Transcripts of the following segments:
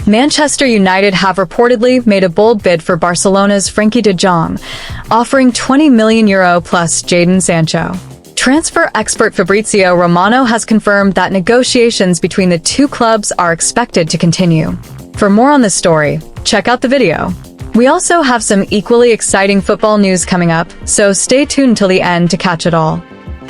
Manchester United have reportedly made a bold bid for Barcelona's Frenkie De Jong, offering €20 million plus Jong And Sancho. Transfer expert Fabrizio has confirmed that negotiations between the two clubs are expected to continue. For more on this story, check out the video. We also have some equally exciting football news coming up, so stay tuned till the end to catch it all.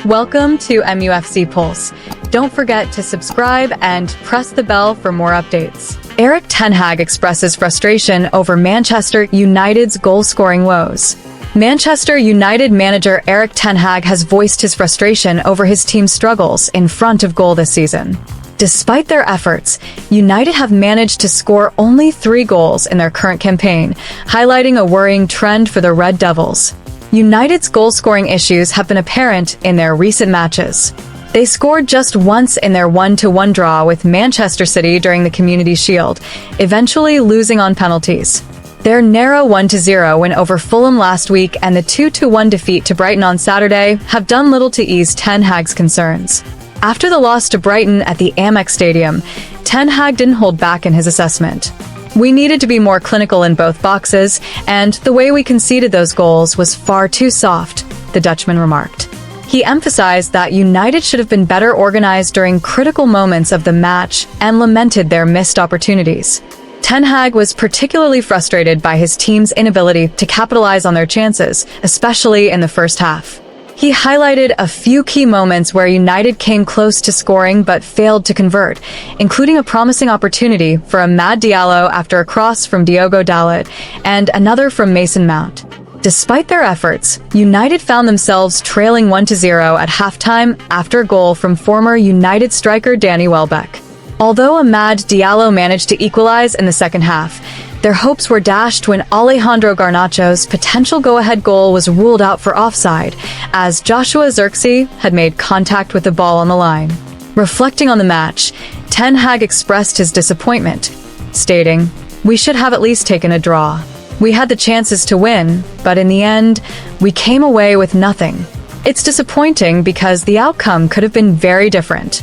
Welcome to MUFC Pulse. Don't forget to subscribe and press the bell for more updates. Erik Ten Hag expresses frustration over Manchester United's goal-scoring woes. Manchester United manager Erik Ten Hag has voiced his frustration over his team's struggles in front of goal this season. Despite their efforts, United have managed to score only 3 goals in their current campaign, highlighting a worrying trend for the Red Devils. United's goal-scoring issues have been apparent in their recent matches. They scored just once in their 1-1 draw with Manchester City during the Community Shield, eventually losing on penalties. Their narrow 1-0 win over Fulham last week and the 2-1 defeat to Brighton on Saturday have done little to ease Ten Hag's concerns. After the loss to Brighton at the Amex Stadium, Ten Hag didn't hold back in his assessment. "We needed to be more clinical in both boxes, and the way we conceded those goals was far too soft," the Dutchman remarked. He emphasized that United should have been better organized during critical moments of the match and lamented their missed opportunities. Ten Hag was particularly frustrated by his team's inability to capitalize on their chances, especially in the first half. He highlighted a few key moments where United came close to scoring but failed to convert, including a promising opportunity for Amad Diallo after a cross from Diogo Dalot and another from Mason Mount. Despite their efforts, United found themselves trailing 1-0 at halftime after a goal from former United striker Danny Welbeck. Although Amad Diallo managed to equalize in the second half, their hopes were dashed when Alejandro Garnacho's potential go-ahead goal was ruled out for offside, as Joshua Zirkzee had made contact with the ball on the line. Reflecting on the match, Ten Hag expressed his disappointment, stating, "We should have at least taken a draw. We had the chances to win, but in the end, we came away with nothing. It's disappointing because the outcome could have been very different."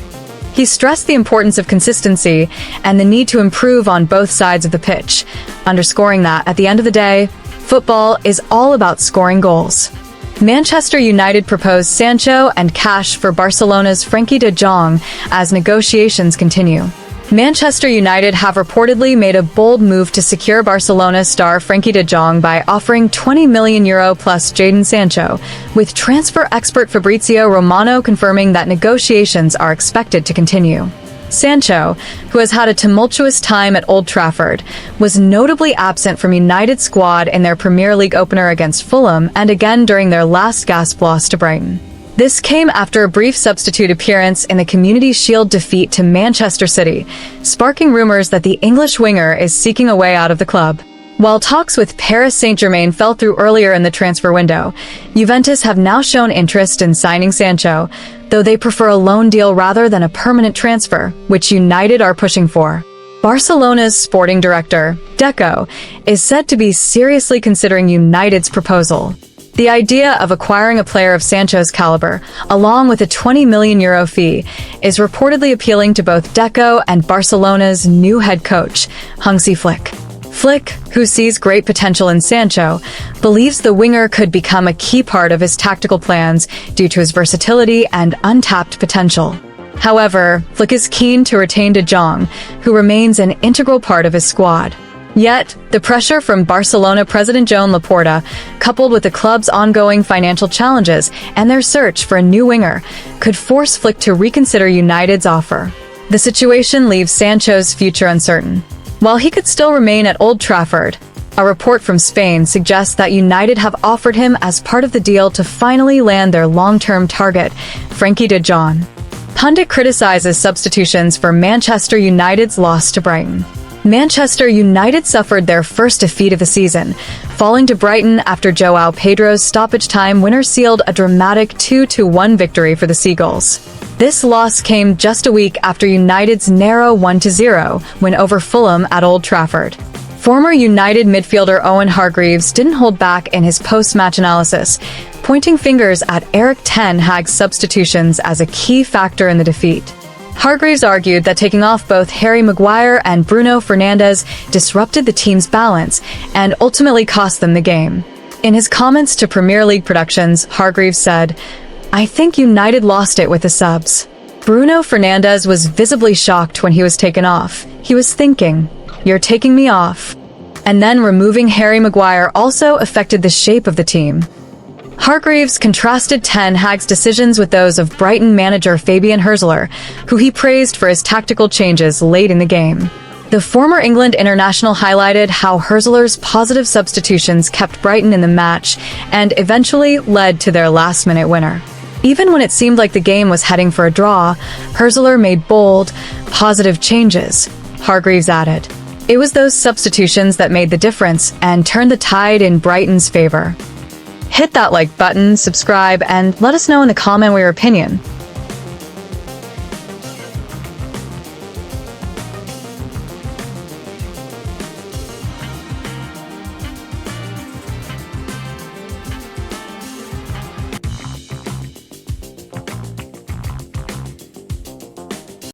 He stressed the importance of consistency and the need to improve on both sides of the pitch, underscoring that, at the end of the day, football is all about scoring goals. Manchester United proposed Sancho and cash for Barcelona's Frenkie De Jong as negotiations continue. Manchester United have reportedly made a bold move to secure Barcelona star Frenkie De Jong by offering €20 million plus Jong And Sancho, with transfer expert Fabrizio confirming that negotiations are expected to continue. Sancho, who has had a tumultuous time at Old Trafford, was notably absent from United's squad in their Premier League opener against Fulham and again during their last gasp loss to Brighton. This came after a brief substitute appearance in the Community Shield defeat to Manchester City, sparking rumors that the English winger is seeking a way out of the club. While talks with Paris Saint-Germain fell through earlier in the transfer window, Juventus have now shown interest in signing Sancho, though they prefer a loan deal rather than a permanent transfer, which United are pushing for. Barcelona's sporting director, Deco, is said to be seriously considering United's proposal. The idea of acquiring a player of Sancho's caliber, along with a €20 million fee, is reportedly appealing to both Deco and Barcelona's new head coach, Hansi Flick. Flick, who sees great potential in Sancho, believes the winger could become a key part of his tactical plans due to his versatility and untapped potential. However, Flick is keen to retain De Jong, who remains an integral part of his squad. Yet, the pressure from Barcelona president Joan Laporta, coupled with the club's ongoing financial challenges and their search for a new winger, could force Flick to reconsider United's offer. The situation leaves Sancho's future uncertain. While he could still remain at Old Trafford, a report from Spain suggests that United have offered him as part of the deal to finally land their long-term target, Frenkie De Jong. Pundit criticizes substitutions for Manchester United's loss to Brighton. Manchester United suffered their first defeat of the season, falling to Brighton after João Pedro's stoppage time winner sealed a dramatic 2-1 victory for the Seagulls. This loss came just a week after United's narrow 1-0 win over Fulham at Old Trafford. Former United midfielder Owen Hargreaves didn't hold back in his post-match analysis, pointing fingers at Erik Ten Hag's substitutions as a key factor in the defeat. Hargreaves argued that taking off both Harry Maguire and Bruno Fernandes disrupted the team's balance and ultimately cost them the game. In his comments to Premier League Productions, Hargreaves said, "I think United lost it with the subs." Bruno Fernandes was visibly shocked when he was taken off. He was thinking, "You're taking me off." And then removing Harry Maguire also affected the shape of the team. Hargreaves contrasted Ten Hag's decisions with those of Brighton manager Fabian Hürzeler, who he praised for his tactical changes late in the game. The former England international highlighted how Hürzeler's positive substitutions kept Brighton in the match and eventually led to their last-minute winner. Even when it seemed like the game was heading for a draw, Hürzeler made bold, positive changes, Hargreaves added. It was those substitutions that made the difference and turned the tide in Brighton's favor. Hit that like button, subscribe, and let us know in the comment your opinion.